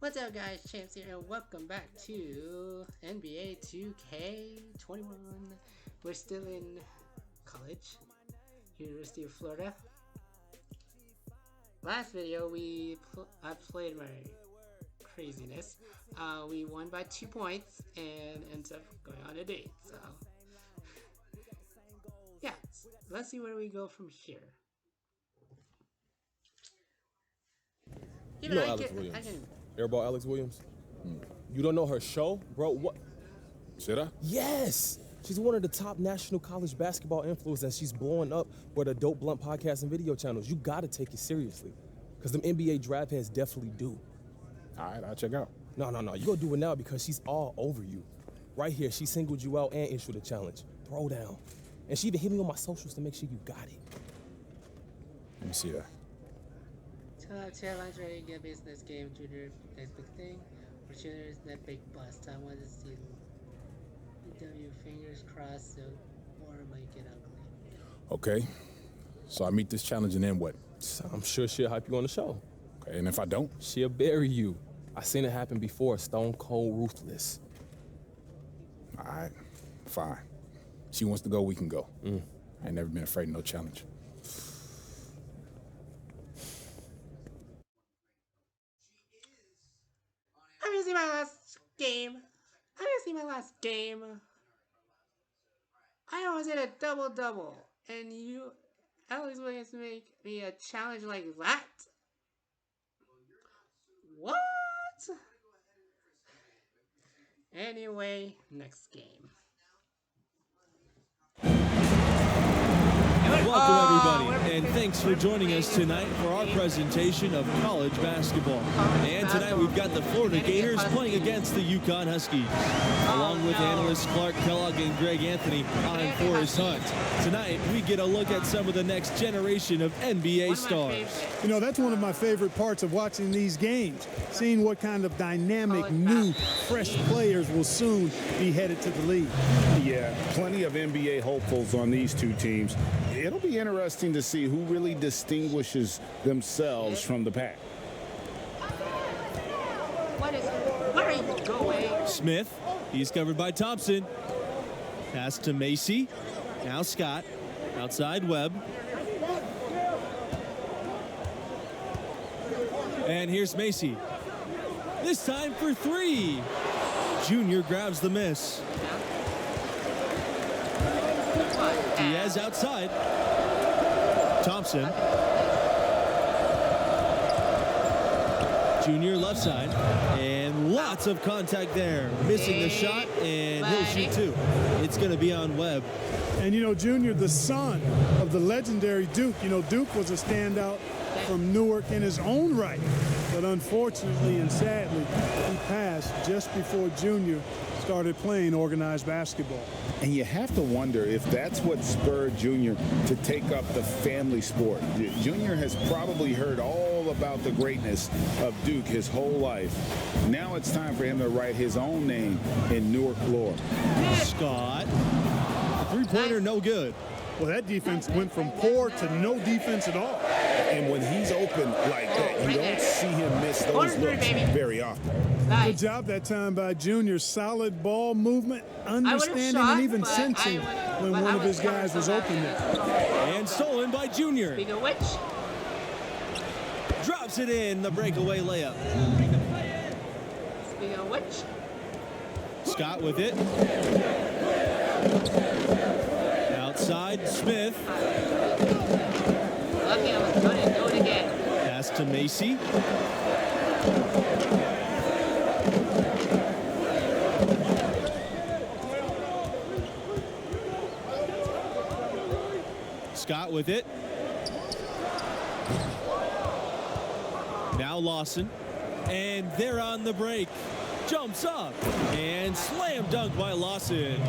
What's up guys, Champs here and welcome back to NBA 2K21. We're still in college, University of Florida. Last video I played my craziness. We won by 2 points and ends up going on a date, so yeah, let's see where we go from here. You know Alex Williams. Airball Alex Williams. You don't know her show? Bro, what? Should I? Yes! She's one of the top national college basketball influencers, and she's blowing up with a Dope Blunt podcast and video channels. You gotta take it seriously, because them NBA draft heads definitely do. All right, I'll check out. No, you go do it now because she's all over you. Right here, she singled you out and issued a challenge. Throw down. And she even hit me on my socials to make sure you got it. Let me see that. Challenge ready to get business game Junior next big thing. For Junior is that big bust. I want to see EW fingers crossed so war might get ugly. Okay. So I meet this challenge and then what? So I'm sure she'll hype you on the show. Okay, and if I don't? She'll bury you. I seen it happen before, stone cold ruthless. All right, fine. She wants to go, we can go. I ain't never been afraid of no challenge. I'm gonna see my last game. I almost hit a double-double, and you, Alex Williams, make me a challenge like that? What? Anyway, next game. Welcome, everybody, and thanks for joining us tonight for our presentation of college basketball. And tonight we've got the Florida Gators playing against the UConn Huskies. Along with analysts Clark Kellogg and Greg Anthony, I'm Forrest Hunt. Tonight, we get a look at some of the next generation of NBA stars. You know, that's one of my favorite parts of watching these games, seeing what kind of dynamic, new, fresh players will soon be headed to the league. Yeah, plenty of NBA hopefuls on these two teams. It'll be interesting to see who really distinguishes themselves from the pack. Where are you going? Smith, he's covered by Thompson. Pass to Macy. Now Scott. Outside Webb. And here's Macy. This time for three. Junior grabs the miss. Diaz outside. Thompson. Junior left side. And lots of contact there. Missing the shot, and he'll shoot two. It's going to be on Webb. And, you know, Junior, the son of the legendary Duke. You know, Duke was a standout from Newark in his own right. But unfortunately and sadly, he passed just before Junior started playing organized basketball. And you have to wonder if that's what spurred Junior to take up the family sport. Junior has probably heard all about the greatness of Duke his whole life. Now it's time for him to write his own name in Newark lore. Scott. Three-pointer, no good. Well, that defense went from poor to no defense at all. And when he's open like that, you don't see him miss those looks very often. Good job that time by Junior. Solid ball movement, understanding and even sensing when one of his guys was open there. And stolen by Junior. Speaking of which, Drops it in, the breakaway layup. speaking of which, Scott with it. Outside, Smith. lucky I was going to do it again. Pass to Macy. Scott with it. Now Lawson. And they're on the break. Jumps up and slam dunk by Lawson.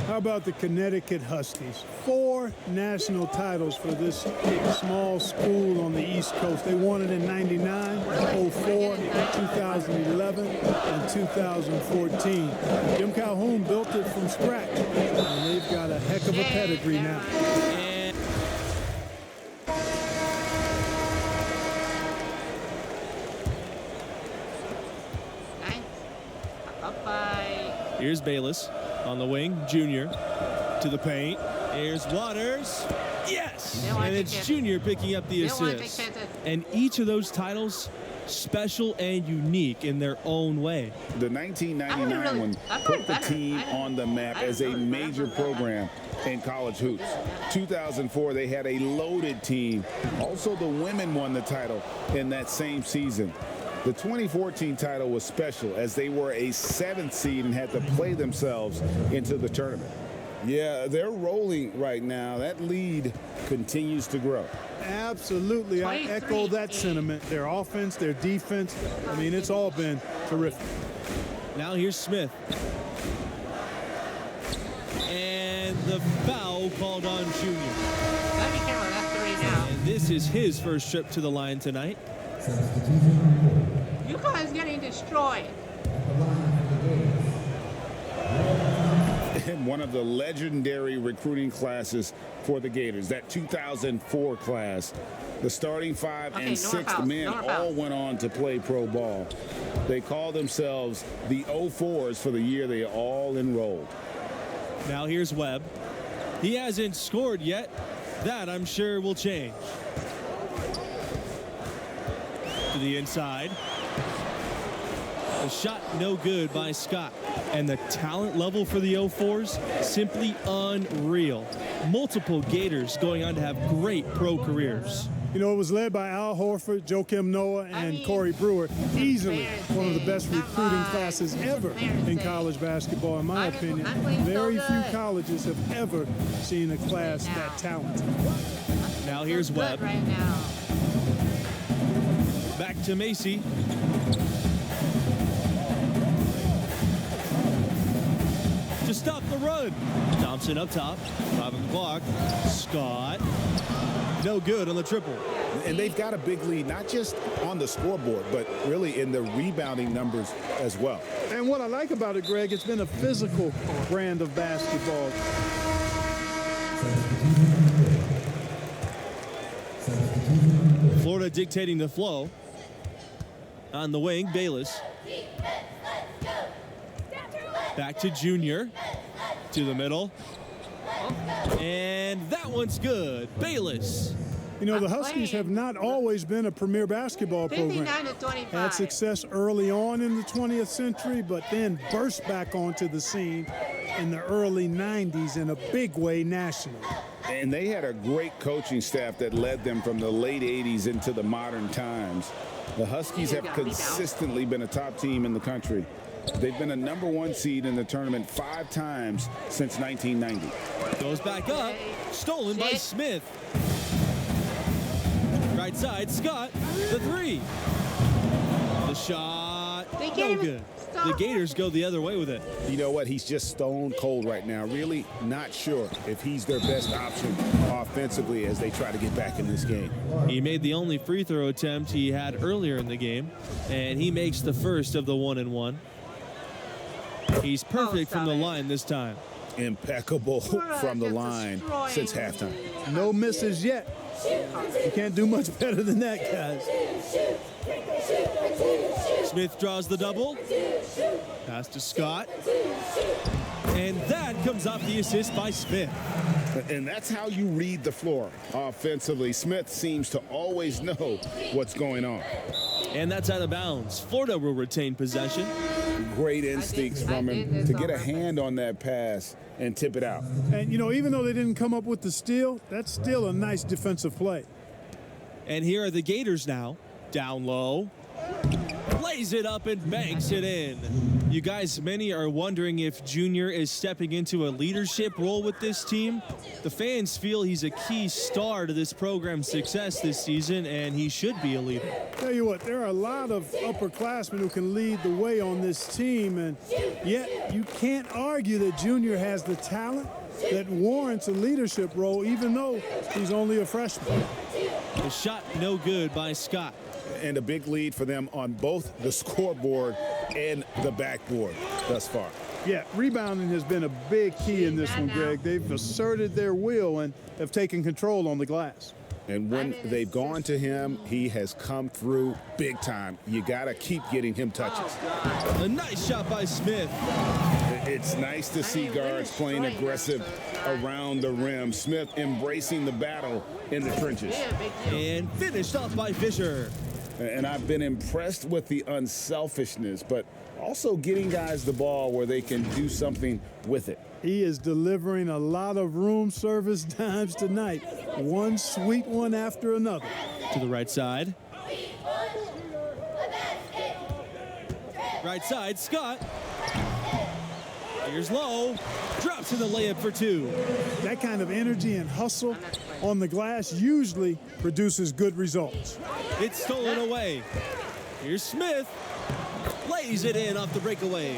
How about the Connecticut Huskies? 4 national titles for this small school on the East Coast. They won it in 99, 04, 2011, and 2014. Jim Calhoun built it from scratch, and they've got a heck of a pedigree now. Here's Bayless on the wing. Junior to the paint. Here's Waters. Yes! And it's Junior picking up the assist. And each of those titles, special and unique in their own way. The 1999 one put the team on the map as a major program in college hoops. 2004, they had a loaded team. Also, the women won the title in that same season. The 2014 title was special as they were a 7th seed and had to play themselves into the tournament. Yeah, they're rolling right now. That lead continues to grow. Absolutely. I echo that sentiment. Their offense, their defense. I mean, it's all been terrific. Now here's Smith. And the foul called on Junior. Gotta be careful, that's 3 now. And this is his first trip to the line tonight. UConn is getting destroyed. And one of the legendary recruiting classes for the Gators, that 2004 class. The starting 5 and 6th men all went on to play pro ball. They call themselves the 04s for the year they all enrolled. Now here's Webb. He hasn't scored yet. That, I'm sure, will change. To the inside. The shot no good by Scott. And the talent level for the 04s, simply unreal. Multiple Gators going on to have great pro careers. You know, it was led by Al Horford, Joakim Noah, and Corey Brewer. Easily one of the best recruiting classes ever in college basketball, in my opinion. Very few colleges have ever seen a class that talented. Now here's Webb. Right now. Back to Macy. To stop the run. Thompson up top. 5 o'clock. Scott. No good on the triple. And they've got a big lead, not just on the scoreboard, but really in the rebounding numbers as well. And what I like about it, Greg, it's been a physical brand of basketball. Florida dictating the flow. On the wing, Bayless. Back to Junior. To the middle. And that one's good. Bayless. You know, the Huskies have not always been a premier basketball program. 59-25. Had success early on in the 20th century, but then burst back onto the scene in the early 90s in a big way nationally. And they had a great coaching staff that led them from the late 80s into the modern times. The Huskies have consistently been a top team in the country. They've been a #1 seed in the tournament 5 times since 1990. Goes back up. Stolen by Smith. Right side, Scott. The 3. The shot. No good. The Gators go the other way with it. You know what? He's just stone cold right now. Really not sure if he's their best option offensively as they try to get back in this game. He made the only free throw attempt he had earlier in the game, and he makes the first of the 1-and-1. He's perfect from the line this time. Impeccable from the line since halftime. No misses yet. You can't do much better than that, guys. Smith draws the double. Pass to Scott. And that comes off the assist by Smith. And that's how you read the floor offensively. Smith seems to always know what's going on. And that's out of bounds. Florida will retain possession. Great instincts from him to get a hand on that pass and tip it out. And, you know, even though they didn't come up with the steal, that's still a nice defensive play. And here are the Gators now. Down low. Lays it up and banks it in. You guys, many are wondering if Junior is stepping into a leadership role with this team. The fans feel he's a key star to this program's success this season, and he should be a leader. Tell you what, there are a lot of upperclassmen who can lead the way on this team, and yet you can't argue that Junior has the talent that warrants a leadership role, even though he's only a freshman. The shot no good by Scott. And a big lead for them on both the scoreboard and the backboard thus far. Yeah, rebounding has been a big key in this one, Greg. They've asserted their will and have taken control on the glass. And when they've gone to him, he has come through big time. You got to keep getting him touches. A nice shot by Smith. It's nice to see guards playing aggressive around the rim. Smith embracing the battle in the trenches. And finished off by Fisher. And I've been impressed with the unselfishness, but also getting guys the ball where they can do something with it. He is delivering a lot of room service dimes tonight. One sweet one after another. To the right side. Right side, Scott. Here's Lowe. Drops in the layup for two. That kind of energy and hustle on the glass usually produces good results. It's stolen away. Here's Smith. Lays it in off the breakaway.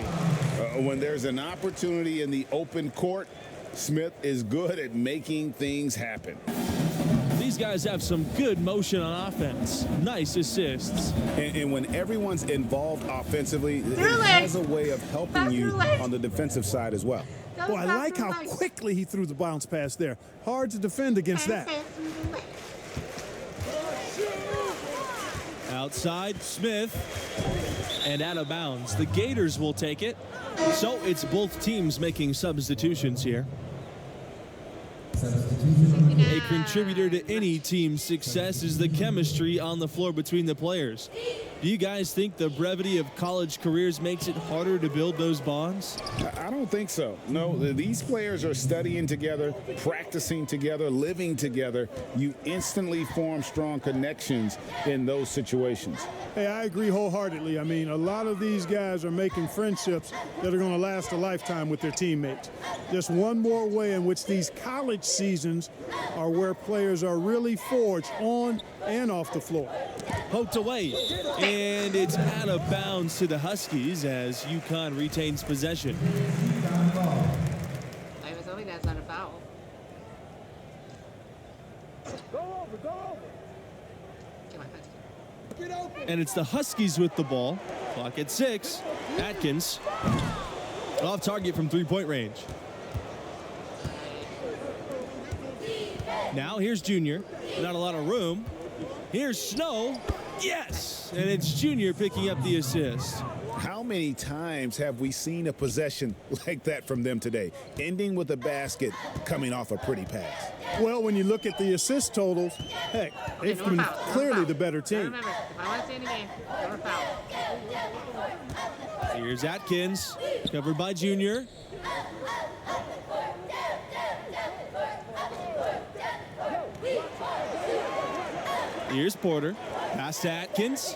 When there's an opportunity in the open court, Smith is good at making things happen. These guys have some good motion on offense. Nice assists. And when everyone's involved offensively, it Through has a legs. way of helping Back you through legs. on the defensive side as well. Boy, I like how quickly he threw the bounce pass there. Hard to defend against that. Outside, Smith. And out of bounds. The Gators will take it. So it's both teams making substitutions here. A contributor to any team's success is the chemistry on the floor between the players. Do you guys think the brevity of college careers makes it harder to build those bonds? I don't think so. No, these players are studying together, practicing together, living together. You instantly form strong connections in those situations. Hey, I agree wholeheartedly. I mean, a lot of these guys are making friendships that are going to last a lifetime with their teammates. Just one more way in which these college seasons are where players are really forged on and off the floor. Poked away, and it's out of bounds to the Huskies as UConn retains possession. I was hoping that's not a foul. Come on, Husky. And it's the Huskies with the ball. Clock at 6. Atkins off target from three-point range. Now here's Junior. Not a lot of room. Here's Snow. Yes! And it's Junior picking up the assist. How many times have we seen a possession like that from them today, ending with a basket coming off a pretty pass? Well, when you look at the assist totals, heck, they've been clearly the better team. Remember, if I want to stay in the game, never foul. Here's Atkins, covered by Junior. Here's Porter. Pass to Atkins.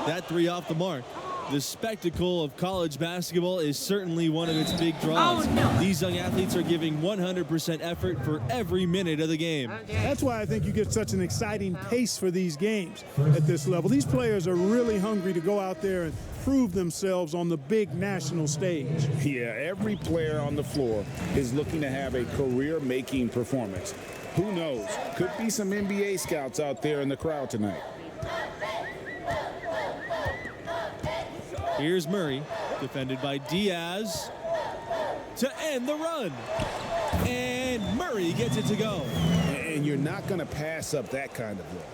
That three off the mark. The spectacle of college basketball is certainly one of its big draws. Oh, no. These young athletes are giving 100% effort for every minute of the game. That's why I think you get such an exciting pace for these games at this level. These players are really hungry to go out there and prove themselves on the big national stage. Yeah, every player on the floor is looking to have a career-making performance. Who knows? Could be some NBA scouts out there in the crowd tonight. Here's Murray, defended by Diaz to end the run. And Murray gets it to go. And you're not going to pass up that kind of look.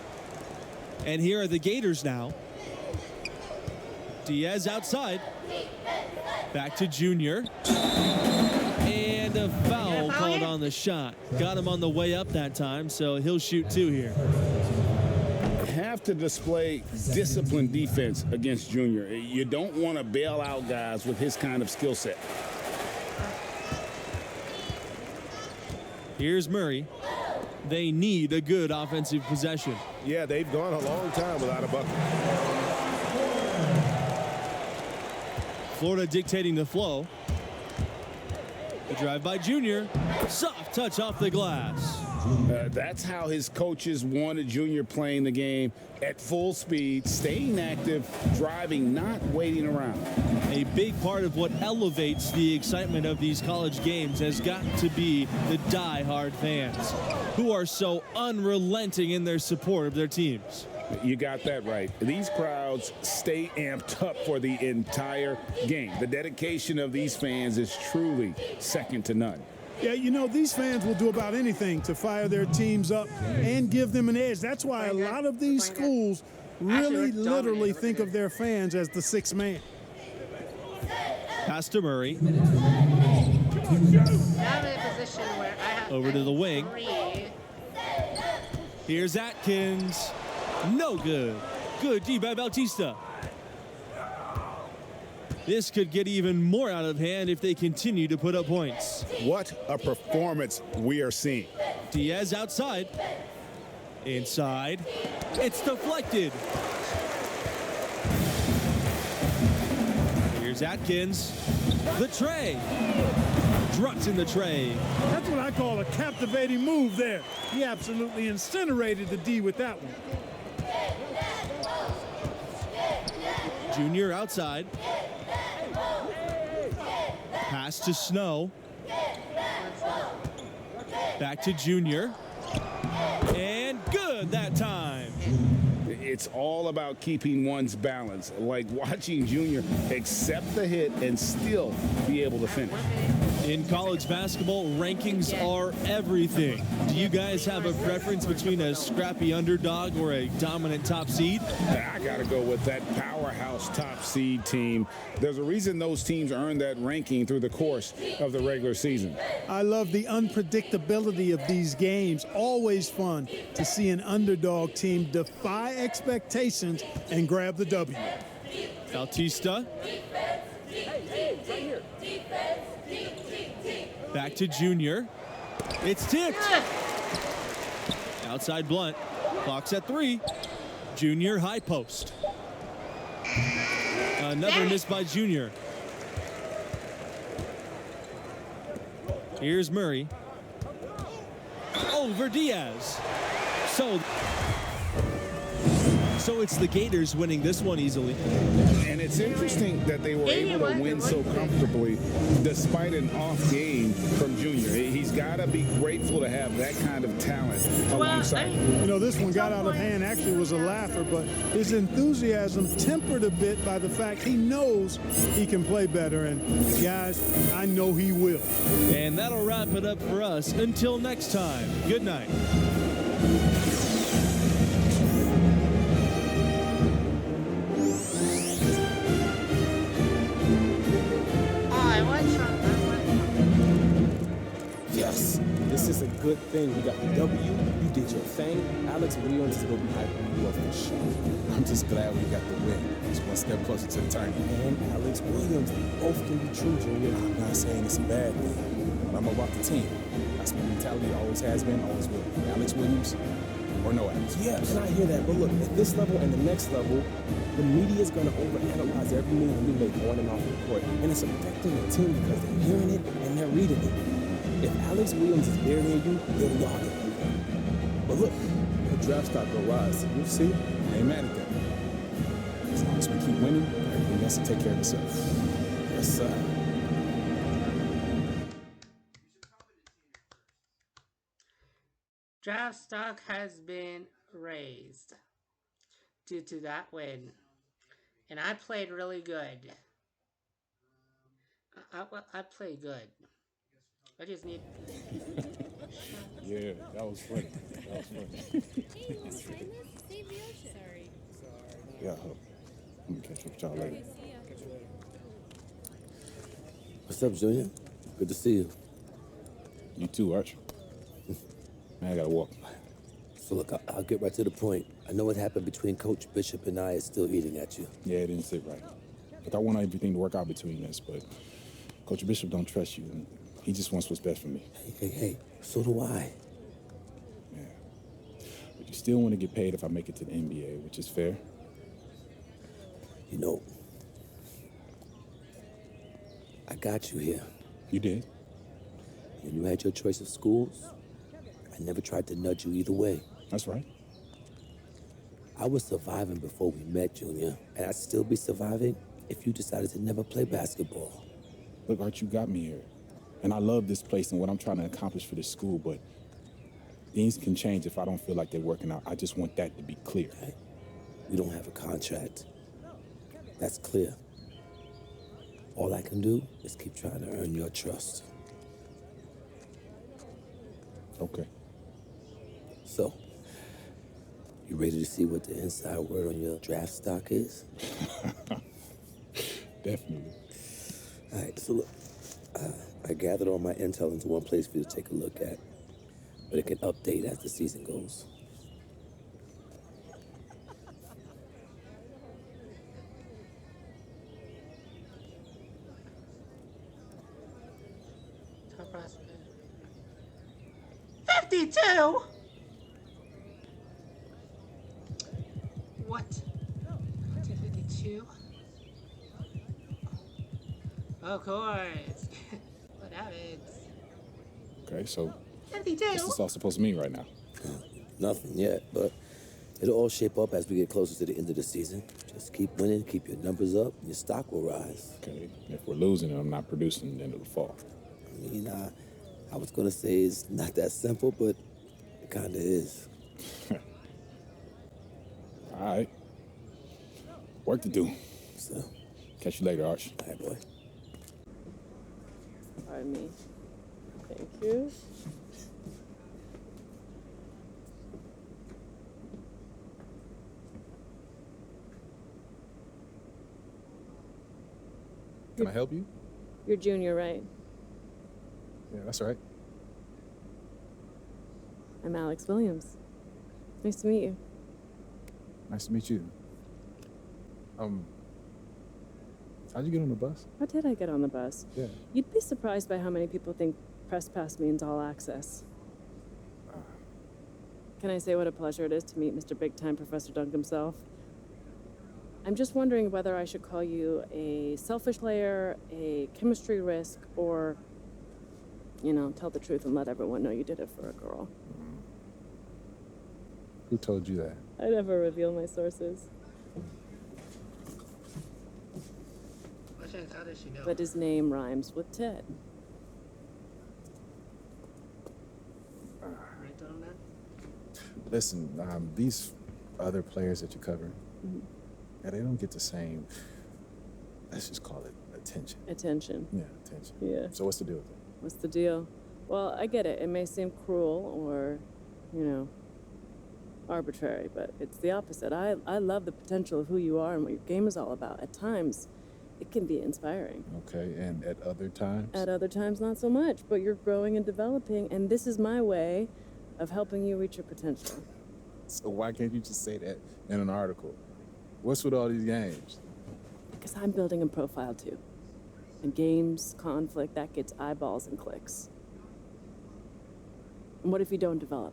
And here are the Gators now. Diaz outside. Back to Junior. And a foul called on the shot. Got him on the way up that time, so he'll shoot two here. Have to display disciplined defense against Junior. You don't want to bail out guys with his kind of skill set. Here's Murray. They need a good offensive possession. Yeah, they've gone a long time without a bucket. Florida dictating the flow. The drive by Junior. Soft touch off the glass. That's how his coaches wanted Junior playing the game at full speed, staying active, driving, not waiting around. A big part of what elevates the excitement of these college games has got to be the die-hard fans who are so unrelenting in their support of their teams. You got that right. These crowds stay amped up for the entire game. The dedication of these fans is truly second to none. Yeah, you know, these fans will do about anything to fire their teams up and give them an edge. That's why a lot of these schools really literally think of their fans as the sixth man. Pass to Murray. Now I'm in a position where I have Over to the wing. 3. Here's Atkins. No good. Good D by Bautista. This could get even more out of hand if they continue to put up points. What a performance we are seeing. Diaz outside. Inside. It's deflected. Here's Atkins. The tray. Druts in the tray. That's what I call a captivating move there. He absolutely incinerated the D with that one. Junior outside. Pass to Snow. Back to Junior. And good that time. It's all about keeping one's balance, like watching Junior accept the hit and still be able to finish. In college basketball, rankings are everything. Do you guys have a preference between a scrappy underdog or a dominant top seed? I got to go with that powerhouse top seed team. There's a reason those teams earn that ranking through the course of the regular season. I love the unpredictability of these games. Always fun to see an underdog team defy expectations and grab the W. Bautista. Back to Junior. It's tipped. Outside Blunt. Clock's at 3. Junior high post. Another miss by Junior. Here's Murray. Over Diaz. So it's the Gators winning this one easily. And it's interesting that they were able to win so comfortably despite an off game from Junior. He's got to be grateful to have that kind of talent alongside him. You know, this one got out of hand, actually was a laugher, but his enthusiasm tempered a bit by the fact he knows he can play better. And guys, I know he will. And that'll wrap it up for us. Until next time, good night. Yes, this is a good thing. We got the W. You did your thing. Alex Williams is going to be hyping you up for sure. I'm just glad we got the win. Just one step closer to the tournament. And Alex Williams, both can be true, Junior. I'm not saying it's a bad thing, but I'm about the team. That's my mentality. Always has been, always will. Alex Williams or no Alex Williams. Yeah, and I hear that. But look, at this level and the next level, the media is going to overanalyze every move we make on and off the court. And it's affecting the team because they're hearing it and they're reading it. If Alex Williams is burying you, then y'all get it. But look, the draft stock will rise. You'll see. I ain't mad at that. As long as we keep winning, everything else will take care of itself. Yes, sir. Draft stock has been raised due to that win. And I played really good. I played good. I just need... Yeah, that was funny. Sorry. Yeah, I'm gonna catch up with y'all later. What's up, Junior? Good to see you. You too, Arch. Man, I gotta walk. So look, I'll get right to the point. I know what happened between Coach Bishop and I is still eating at you. Yeah, it didn't sit right. Like, I want everything to work out between us, but Coach Bishop don't trust you, and he just wants what's best for me. Hey, so do I. Yeah. But you still want to get paid if I make it to the NBA, which is fair. You know, I got you here. You did? And you had your choice of schools. I never tried to nudge you either way. That's right. I was surviving before we met, Junior, and I'd still be surviving if you decided to never play basketball. Look, Art, you got me here. And I love this place and what I'm trying to accomplish for this school, but things can change if I don't feel like they're working out. I just want that to be clear. Okay? We don't have a contract. That's clear. All I can do is keep trying to earn your trust. Okay. So, you ready to see what the inside word on your draft stock is? Definitely. All right, so look, I gathered all my intel into one place for you to take a look at, but it can update as the season goes. Top prospect. 52? What? 52? Of course. What happens? Okay, so 52? what's this all supposed to mean right now? Nothing yet, but it'll all shape up as we get closer to the end of the season. Just keep winning, keep your numbers up, and your stock will rise. Okay, if we're losing and I'm not producing, then it'll fall. I mean, I was gonna say it's not that simple, but it kinda is. All right. Work to do. So, Catch you later, Arch. all right, boy. Pardon me. Thank you. Can I help you? You're Junior, right? Yeah, that's right. I'm Alex Williams. Nice to meet you. Nice to meet you. How'd you get on the bus? How did I get on the bus? Yeah. You'd be surprised by how many people think Press Pass means all access. Can I say what a pleasure it is to meet Mr. Big Time Professor Dunk himself? I'm just wondering whether I should call you a selfish player, a chemistry risk, or, you know, tell the truth and let everyone know you did it for a girl. Who told you that? I never reveal my sources. How does she know? But his name rhymes with Ted. Right down that? Listen, these other players that you're covering, yeah, they don't get the same, let's just call it attention. Attention. Yeah, attention. Yeah. So what's the deal with it? What's the deal? Well, I get it. It may seem cruel or, you know, arbitrary, but it's the opposite. I love the potential of who you are and what your game is all about. At times, it can be inspiring. Okay, and at other times? At other times, not so much, but you're growing and developing, and this is my way of helping you reach your potential. So why can't you just say that in an article? What's with all these games? Because I'm building a profile too. And games, conflict, that gets eyeballs and clicks. And what if you don't develop?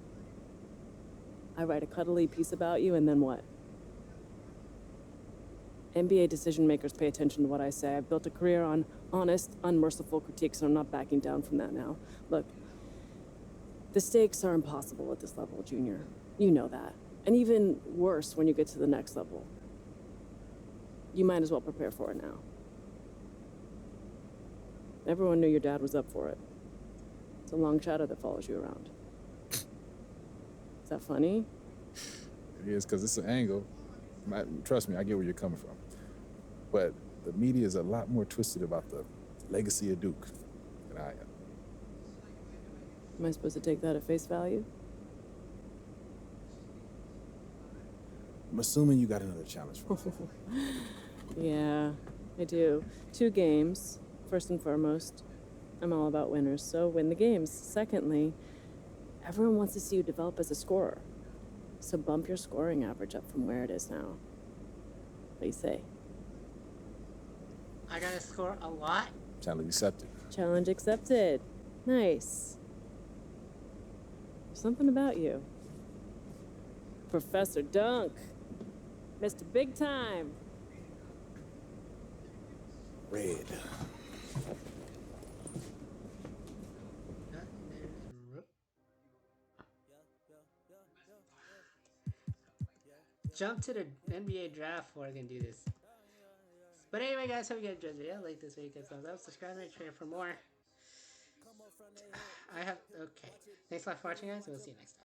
I write a cuddly piece about you, and then what? NBA decision makers pay attention to what I say. I've built a career on honest, unmerciful critiques, and I'm not backing down from that now. Look, the stakes are impossible at this level, Junior. You know that. And even worse when you get to the next level. You might as well prepare for it now. Everyone knew your dad was up for it. It's a long shadow that follows you around. Is that funny? It is, because it's an angle. Trust me, I get where you're coming from. But the media is a lot more twisted about the legacy of Duke than I am. Am I supposed to take that at face value? I'm assuming you got another challenge for me. Yeah, I do. 2 games, first and foremost. I'm all about winners, so win the games. Secondly, everyone wants to see you develop as a scorer. So bump your scoring average up from where it is now. What do you say? I gotta score a lot? Challenge accepted. Challenge accepted. Nice. There's something about you. Professor Dunk. Mr. Big Time. Red. Jump to the NBA draft before I can do this. But anyway, guys, hope you guys enjoyed the video. Like this video, guys, thumbs up, subscribe, and share for more. Okay. Thanks a lot for watching, guys, and we'll see you next time.